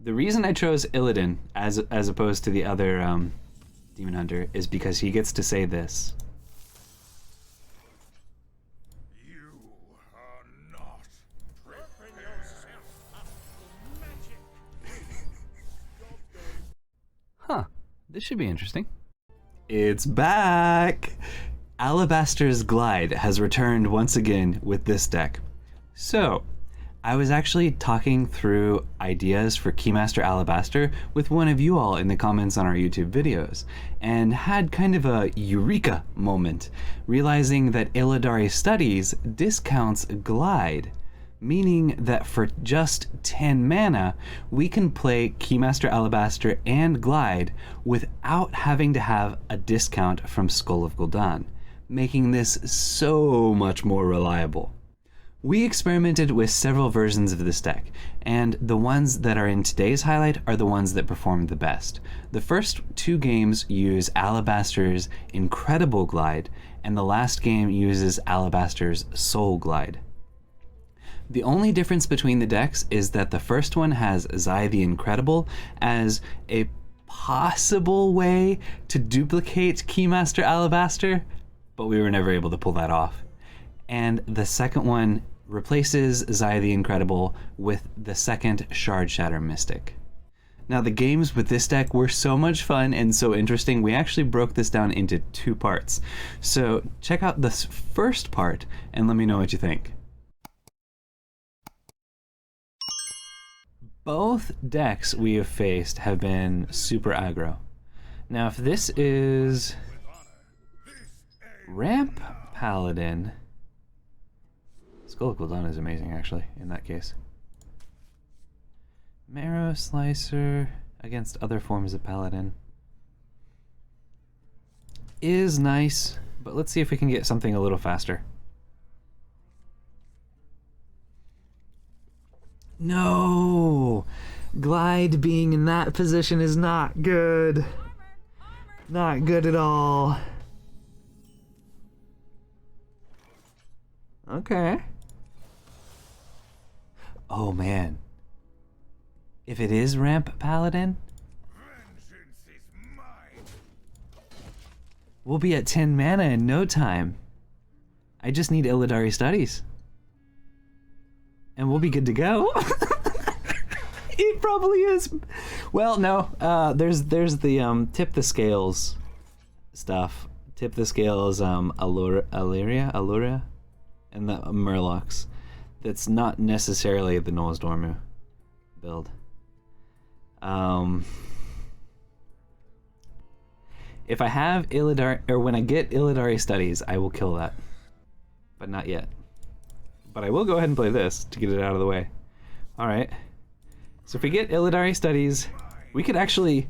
The reason I chose Illidan as opposed to the other Demon Hunter is because he gets to say this. You are not prepared. Yourself up to magic. Huh, this should be interesting. It's back! Alabaster's Glide has returned once again with this deck. So, I was actually talking through ideas for Keymaster Alabaster with one of you all in the comments on our YouTube videos, and had kind of a eureka moment, realizing that Illidari Studies discounts Glide, meaning that for just 10 mana, we can play Keymaster Alabaster and Glide without having to have a discount from Skull of Gul'dan, making this so much more reliable. We experimented with several versions of this deck, and the ones that are in today's highlight are the ones that perform the best. The first two games use Alabaster's Incredible Glide, and the last game uses Alabaster's Soul Glide. The only difference between the decks is that the first one has Zai the Incredible as a possible way to duplicate Keymaster Alabaster, but we were never able to pull that off. And the second one replaces Zai the Incredible with the second Shard Shatter Mystic. Now the games with this deck were so much fun and so interesting, we actually broke this down into two parts. So check out this first part and let me know what you think. Both decks we have faced have been super aggro. Now if this is Ramp Paladin, Skull of Gul'dan is amazing, actually, in that case. Marrow Slicer against other forms of Paladin is nice, but let's see if we can get something a little faster. No! Glide being in that position is not good. Not good at all. Okay. Oh man. If it is Ramp Paladin, Vengeance is mine. we'll be at 10 mana in no time. I just need Illidari Studies. And we'll be good to go. It probably is. Well, no. There's the tip the scales stuff. Tip the scales Alluria, and the Murlocs. That's not necessarily the Noz Dormu build. If I have Illidari, or when I get Illidari Studies, I will kill that. But not yet. But I will go ahead and play this to get it out of the way. Alright. So if we get Illidari Studies, we could actually...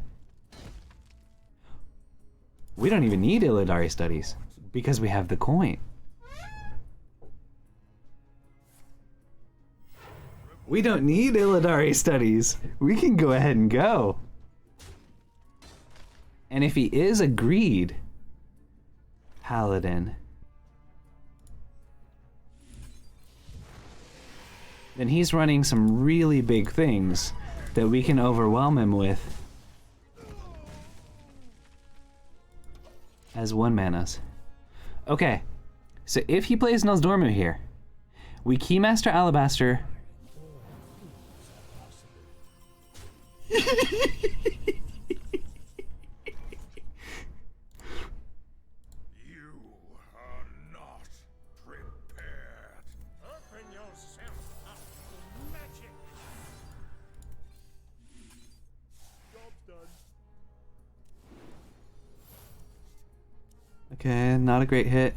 We don't even need Illidari Studies, because we have the coin. We don't need Illidari Studies. We can go ahead and go. And if he is a greed Paladin, then he's running some really big things that we can overwhelm him with as 1-manas. Okay, so if he plays Noz Dormu here, we Keymaster Alabaster. You are not prepared. Open yourself up to magic. Job done. Okay, not a great hit.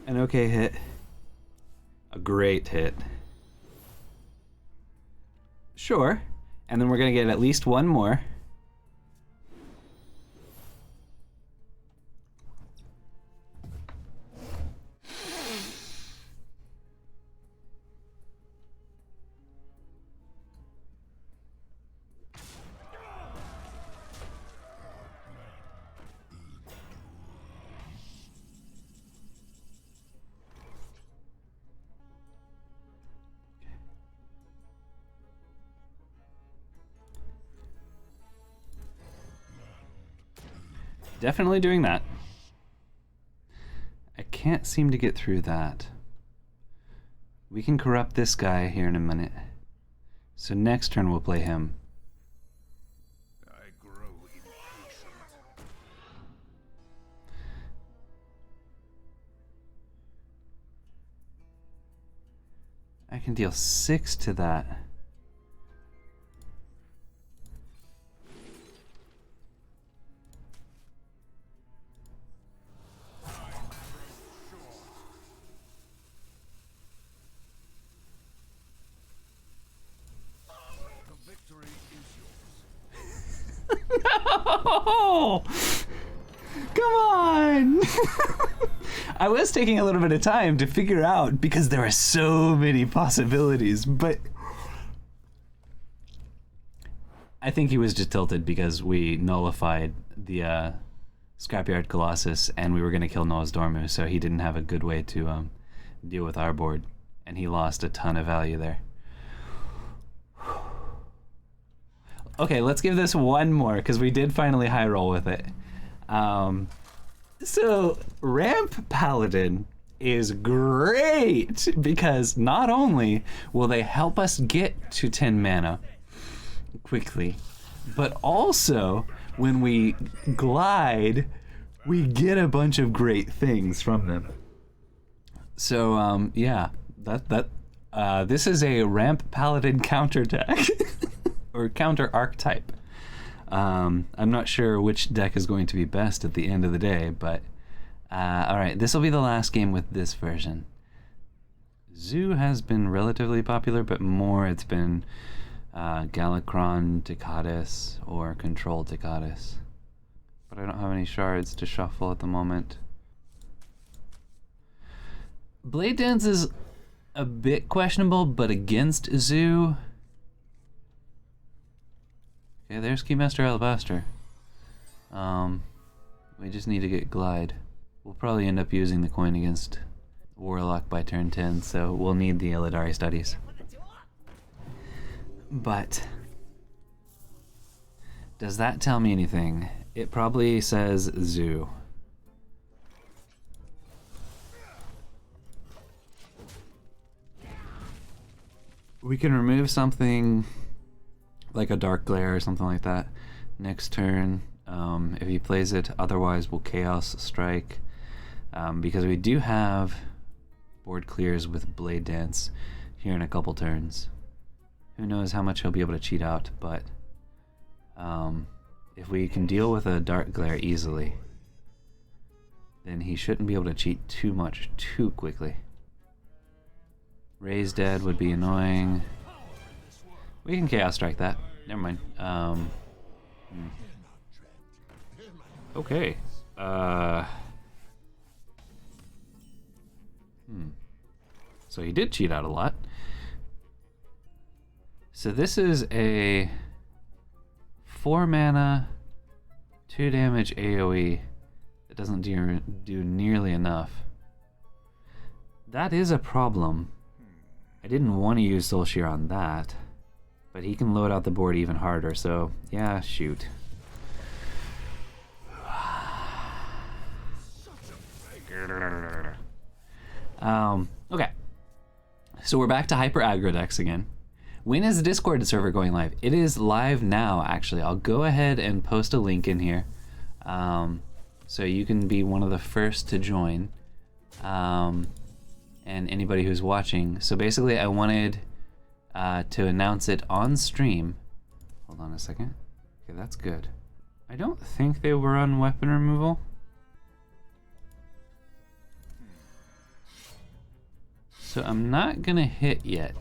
An okay hit. A great hit. Sure. And then we're gonna get at least one more. Definitely doing that. I can't seem to get through that. We can corrupt this guy here in a minute. So next turn we'll play him. I grow impatient. I can deal 6 to that. The victory is yours. No! Come on! I was taking a little bit of time to figure out because there are so many possibilities, but I think he was just tilted because we nullified the Scrapyard Colossus and we were going to kill Noah's Dormu, so he didn't have a good way to deal with our board, and he lost a ton of value there. Okay, let's give this one more because we did finally high roll with it. So Ramp Paladin is great because not only will they help us get to 10 mana quickly, but also when we glide, we get a bunch of great things from them. So yeah, this is a Ramp Paladin counter deck or counter archetype. I'm not sure which deck is going to be best at the end of the day, but alright, this will be the last game with this version. Zoo has been relatively popular, but more it's been Galakron Decatus or Control Decatus. But I don't have any shards to shuffle at the moment. Blade Dance is a bit questionable, but against Zoo... Okay, there's Keymaster Alabaster. We just need to get Glide. We'll probably end up using the coin against Warlock by turn 10, so we'll need the Illidari Studies. But does that tell me anything? It probably says Zoo. We can remove something like a Dark Glare or something like that next turn if he plays it. Otherwise we'll Chaos Strike because we do have board clears with Blade Dance here in a couple turns. Who knows how much he'll be able to cheat out, but if we can deal with a Dark Glare easily, then he shouldn't be able to cheat too much too quickly. Raise Dead would be annoying. We can Chaos Strike that. Never mind. Okay. So he did cheat out a lot. So this is a 4 mana, 2 damage AoE that doesn't do nearly enough. That is a problem. I didn't want to use Soul Shear on that, but he can load out the board even harder, so yeah, shoot. Okay, so we're back to Hyper Aggro decks again. When is the Discord server going live? It is live now, actually. I'll go ahead and post a link in here so you can be one of the first to join. And anybody who's watching. So basically I wanted to announce it on stream. Hold on a second. Okay, that's good. I don't think they were on weapon removal. So I'm not gonna hit yet.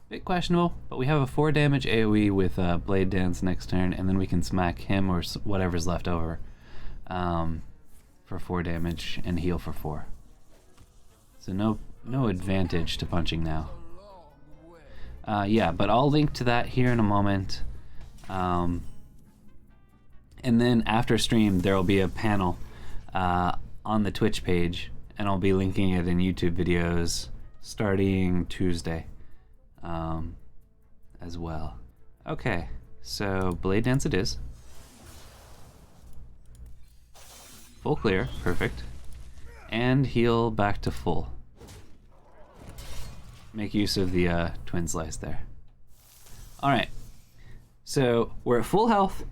Bit questionable, but we have a 4 damage AoE with Blade Dance next turn, and then we can smack him or whatever's left over for 4 damage and heal for 4. So no advantage to punching now. Yeah, but I'll link to that here in a moment. And then after stream, there will be a panel on the Twitch page, and I'll be linking it in YouTube videos starting Tuesday as well. Okay, so Blade Dance it is. Full clear, perfect. And heal back to full. Make use of the twin slice there. Alright, so we're at full health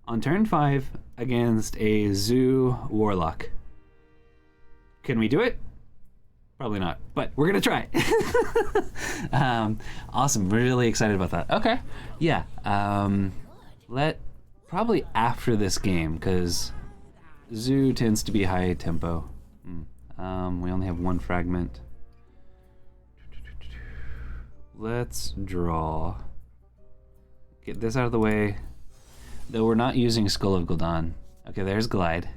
on turn 5 against a Zoo Warlock. Can we do it? Probably not, but we're gonna try. Awesome, we're really excited about that. Okay, yeah, probably after this game, because Zoo tends to be high tempo. We only have one fragment. Let's draw. Get this out of the way. Though we're not using Skull of Gul'dan. Okay, there's Glide.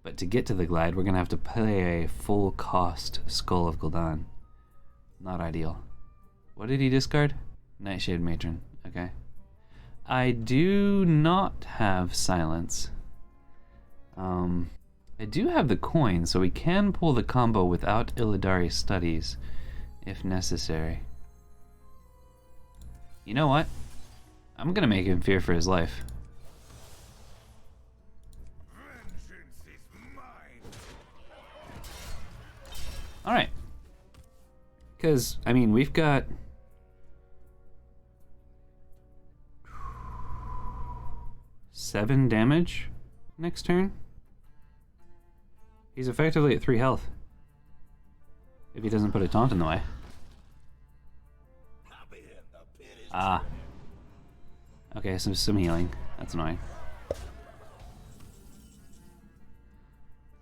But to get to the Glide, we're gonna have to play a full cost Skull of Gul'dan. Not ideal. What did he discard? Nightshade Matron. Okay. I do not have Silence. I do have the coin, so we can pull the combo without Illidari Studies, if necessary. You know what? I'm gonna make him fear for his life. Vengeance is mine. Alright. Because, I mean, we've got... seven damage next turn. He's effectively at 3 health. If he doesn't put a taunt in the way. Ah. Okay, so some healing. That's annoying.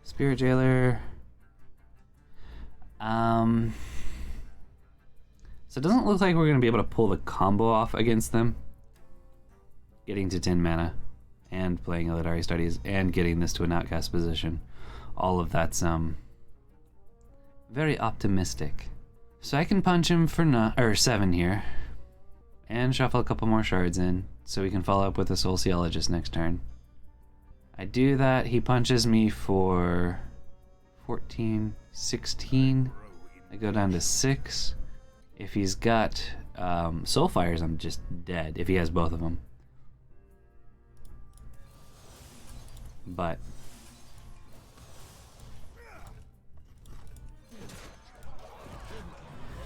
Spirit Jailer. So it doesn't look like we're going to be able to pull the combo off against them. Getting to 10 mana and playing Illidari Studies and getting this to an outcast position. All of that's very optimistic. So I can punch him for 7 here. And shuffle a couple more shards in so we can follow up with a Sociologist next turn. I do that, he punches me for 14, 16. I go down to 6. If he's got Soulfires, I'm just dead if he has both of them. But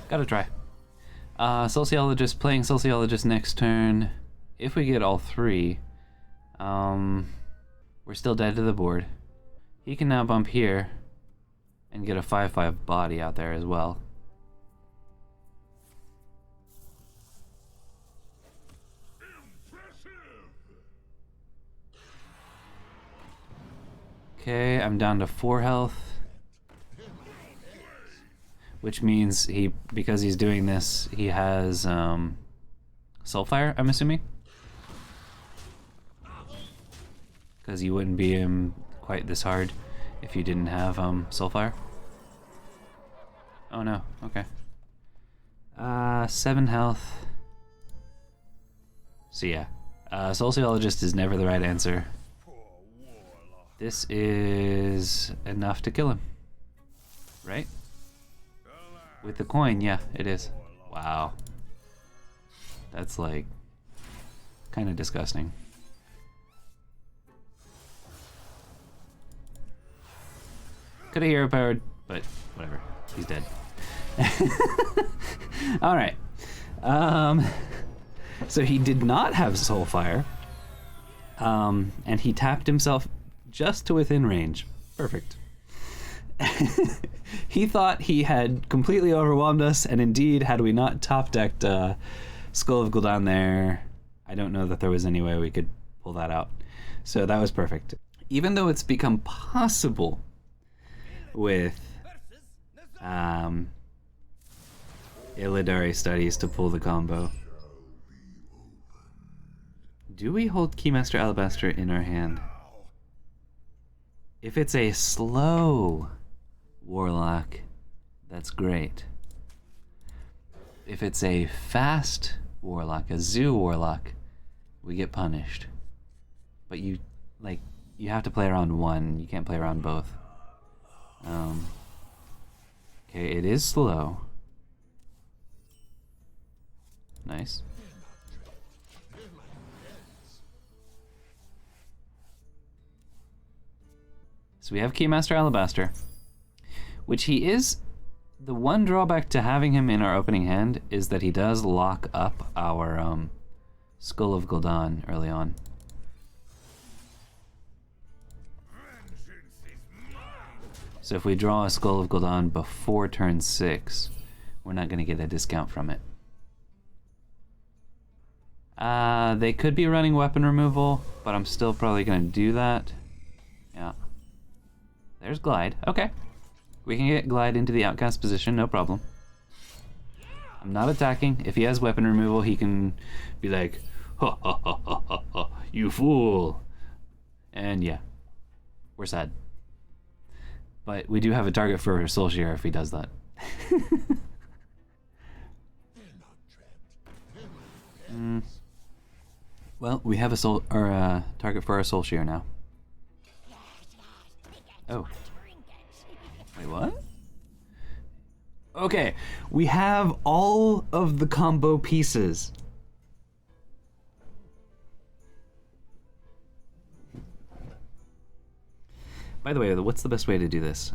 gotta try. Sociologist, playing Sociologist next turn. If we get all 3, we're still dead to the board. He can now bump here and get a 5/5 body out there as well. Okay, I'm down to 4 health. Which means because he's doing this, he has Soulfire, I'm assuming? Because you wouldn't beat him quite this hard if you didn't have Soulfire. Oh no, okay. 7 health. So yeah, Sociologist is never the right answer. This is enough to kill him, right? With the coin, yeah, it is. Wow. That's like kind of disgusting. Could have hero powered, but whatever. He's dead. Alright. So he did not have Soulfire. And he tapped himself just to within range. Perfect. He thought he had completely overwhelmed us, and indeed, had we not top-decked Skull of Gul'dan there, I don't know that there was any way we could pull that out. So that was perfect. Even though it's become possible with Illidari Studies to pull the combo. Do we hold Keymaster Alabaster in our hand? If it's a slow Warlock, that's great. If it's a fast Warlock, a Zoo Warlock, we get punished. But you have to play around one, you can't play around both. Okay, it is slow. Nice. So we have Keymaster Alabaster, which he is. The one drawback to having him in our opening hand is that he does lock up our Skull of Gul'dan early on. So if we draw a Skull of Gul'dan before turn 6, we're not going to get a discount from it. They could be running weapon removal, but I'm still probably going to do that. Yeah. There's Glide. Okay. We can get Glide into the outcast position, no problem. I'm not attacking. If he has weapon removal, he can be like, ha ha ha ha ha ha, you fool. And yeah, we're sad. But we do have a target for Soul Shear if he does that. Well, we have a target for our Soul Shear now. Oh. Wait, what? Okay, we have all of the combo pieces. By the way, what's the best way to do this?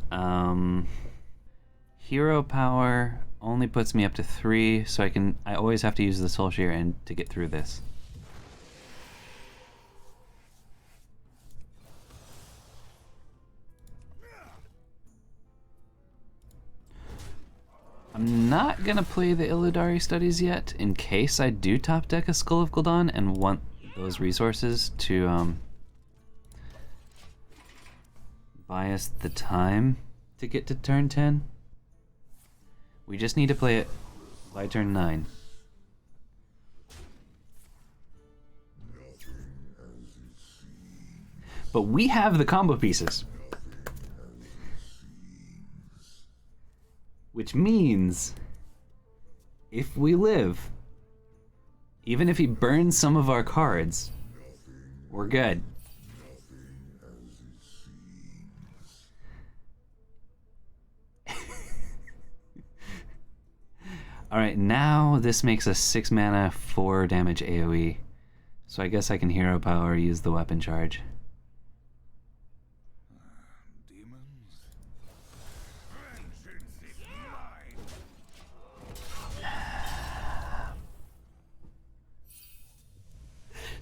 Hero power only puts me up to 3, so I always have to use the Soul Shear to get through this. I'm not gonna play the Illidari Studies yet, in case I do top deck a Skull of Gul'dan and want those resources to buy us the time to get to turn 10. We just need to play it by turn 9. But we have the combo pieces. Which means, if we live, even if he burns some of our cards, we're good. Alright, now this makes us 6 mana, 4 damage AoE. So I guess I can hero power, use the weapon charge.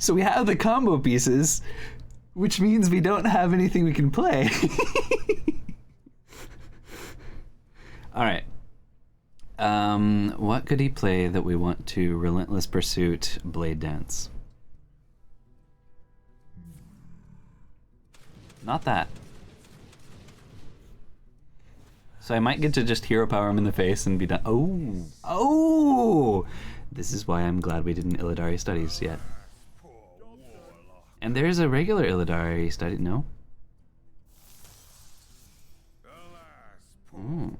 So we have the combo pieces, which means we don't have anything we can play. Alright. What could he play that we want to Relentless Pursuit, Blade Dance? Not that. So I might get to just hero power him in the face and be done. Oh! Oh! This is why I'm glad we didn't Illidari Studies yet. And there's a regular Illidari Study, no? Oh.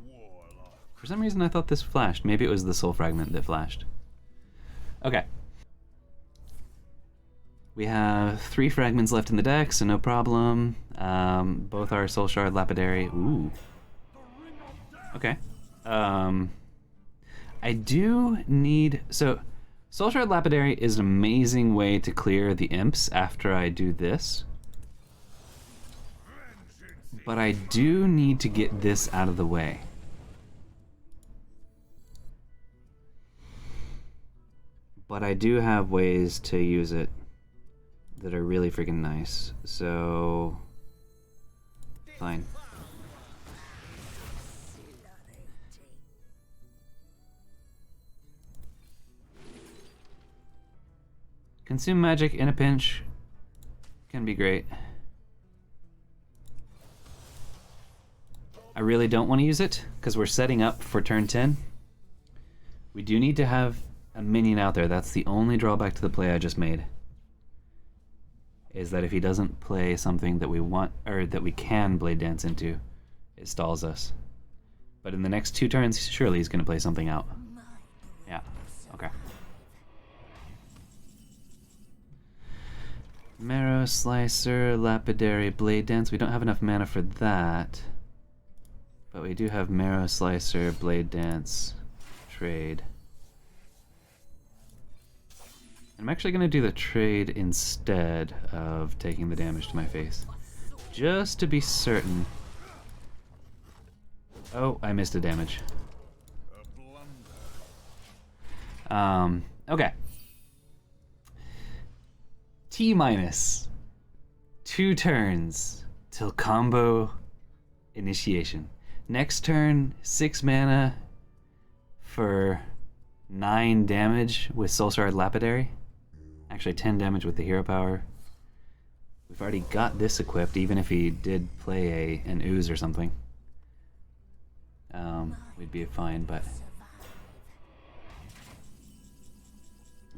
For some reason I thought this flashed. Maybe it was the soul fragment that flashed. Okay. We have 3 fragments left in the deck, so no problem. Both are Soul Shard Lapidary. Ooh. Okay. I do need... So, Soul Shard Lapidary is an amazing way to clear the imps after I do this. But I do need to get this out of the way. But I do have ways to use it that are really freaking nice. So... fine. Consume magic in a pinch can be great. I really don't want to use it because we're setting up for turn 10. We do need to have a minion out there. That's the only drawback to the play I just made. Is that if he doesn't play something that we want, or that we can Blade Dance into, it stalls us. But in the next 2 turns, surely he's going to play something out. Yeah, okay. Marrow Slicer, Lapidary, Blade Dance. We don't have enough mana for that. But we do have Marrow Slicer, Blade Dance, trade. I'm actually going to do the trade instead of taking the damage to my face. just to be certain. Oh, I missed a damage. Okay. T-minus 2 turns till combo initiation. Next turn, 6 mana for 9 damage with Soul Shard Lapidary. Actually, 10 damage with the hero power. We've already got this equipped, even if he did play an ooze or something. We'd be fine, but...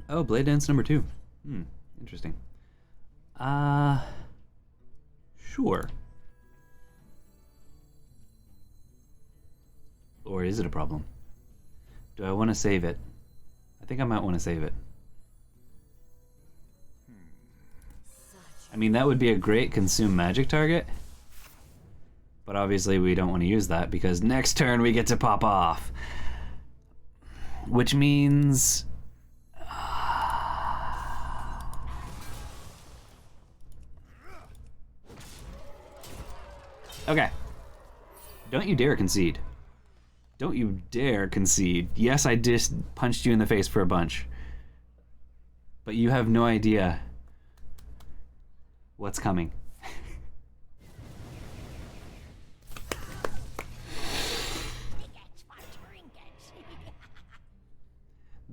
Oh, Blade Dance number 2. Interesting. Sure. Or is it a problem? Do I want to save it? I think I might want to save it. I mean, that would be a great consume magic target. But obviously we don't want to use that because next turn we get to pop off. Which means... Okay. Don't you dare concede. Don't you dare concede. Yes, I just punched you in the face for a bunch. But you have no idea what's coming.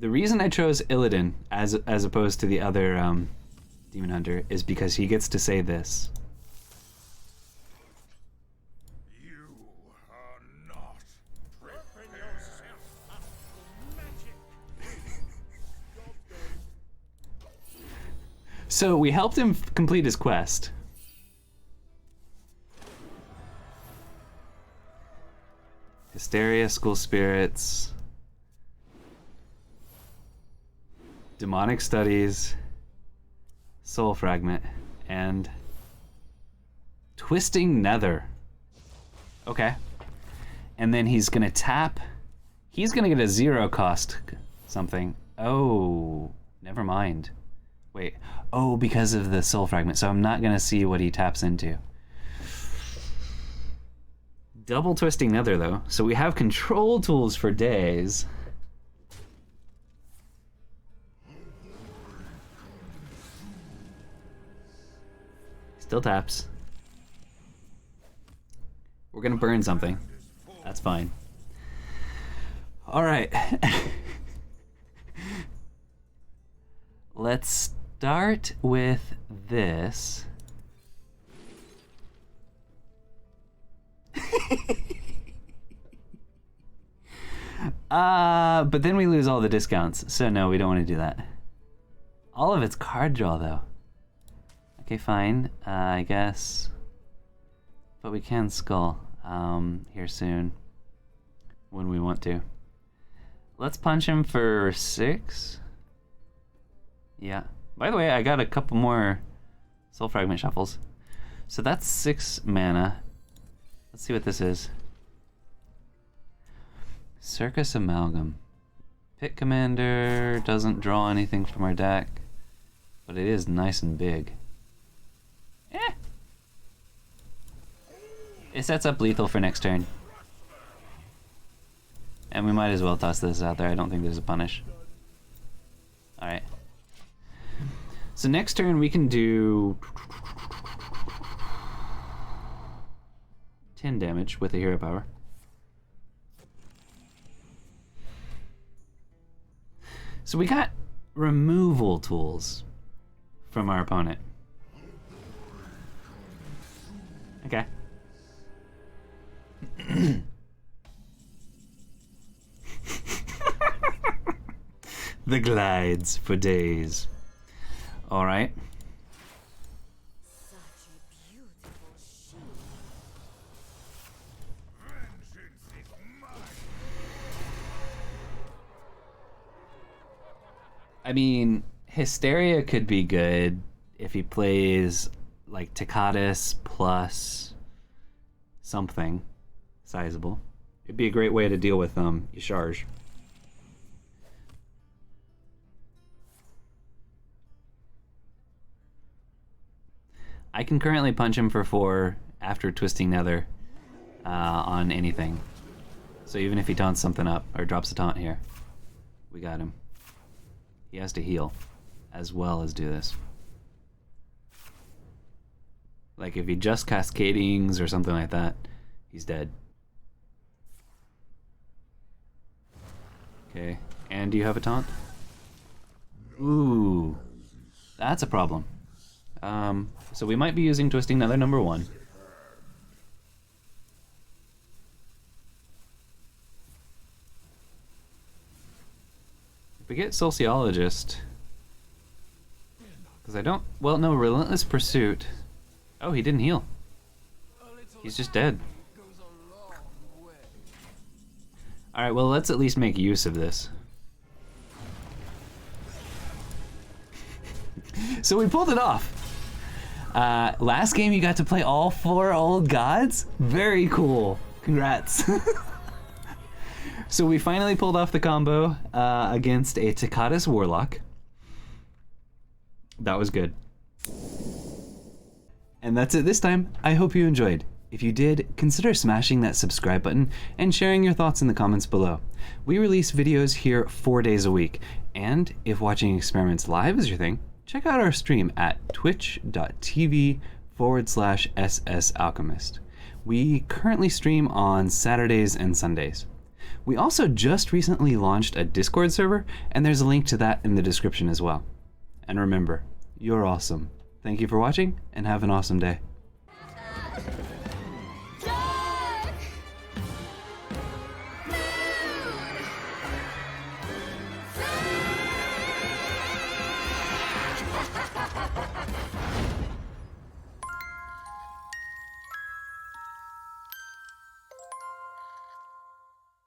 The reason I chose Illidan as opposed to the other Demon Hunter is because he gets to say this. You are not prepared yourself up for magic. So we helped him complete his quest. Hysteria, School Spirits, Demonic Studies, Soul Fragment, and Twisting Nether. Okay. And then he's gonna tap. He's gonna get a 0 cost something. Oh, never mind. Wait. Oh, because of the Soul Fragment. So I'm not gonna see what he taps into. Double Twisting Nether though. So we have control tools for days. Still taps. We're gonna burn something. That's fine. Alright. Let's start with this. But then we lose all the discounts. So no, we don't want to do that. All of it's card draw though. Okay, fine. I guess. But we can skull here soon when we want to. Let's punch him for 6. Yeah. By the way, I got a couple more Soul Fragment shuffles. So that's 6 mana. Let's see what this is. Circus Amalgam. Pit Commander doesn't draw anything from our deck, but it is nice and big. Eh. It sets up lethal for next turn. And we might as well toss this out there. I don't think there's a punish. Alright. So next turn we can do 10 damage with a hero power. So we got removal tools from our opponent. Okay. The glides for days. All right. Such a beautiful shield. Vengeance is mine. I mean, Hysteria could be good if he plays like Tocatus plus something sizable. It'd be a great way to deal with Yasharj. I can currently punch him for 4 after twisting Nether on anything. So even if he taunts something up or drops a taunt here, we got him. He has to heal as well as do this. Like if he just cascadings or something like that, he's dead. Okay, and do you have a taunt? Ooh, that's a problem. So we might be using Twisting Nether number 1. If we get Sociologist, because I don't, well no, Relentless Pursuit. Oh, he didn't heal. He's just dead. Alright, well let's at least make use of this. So we pulled it off. Last game you got to play all 4 old gods? Very cool. Congrats. So we finally pulled off the combo against a Takata's Warlock. That was good. And that's it this time. I hope you enjoyed. If you did, consider smashing that subscribe button and sharing your thoughts in the comments below. We release videos here 4 days a week, and if watching experiments live is your thing, check out our stream at twitch.tv/SSAlchemist. We currently stream on Saturdays and Sundays. We also just recently launched a Discord server, and there's a link to that in the description as well. And remember, you're awesome. Thank you for watching, and have an awesome day.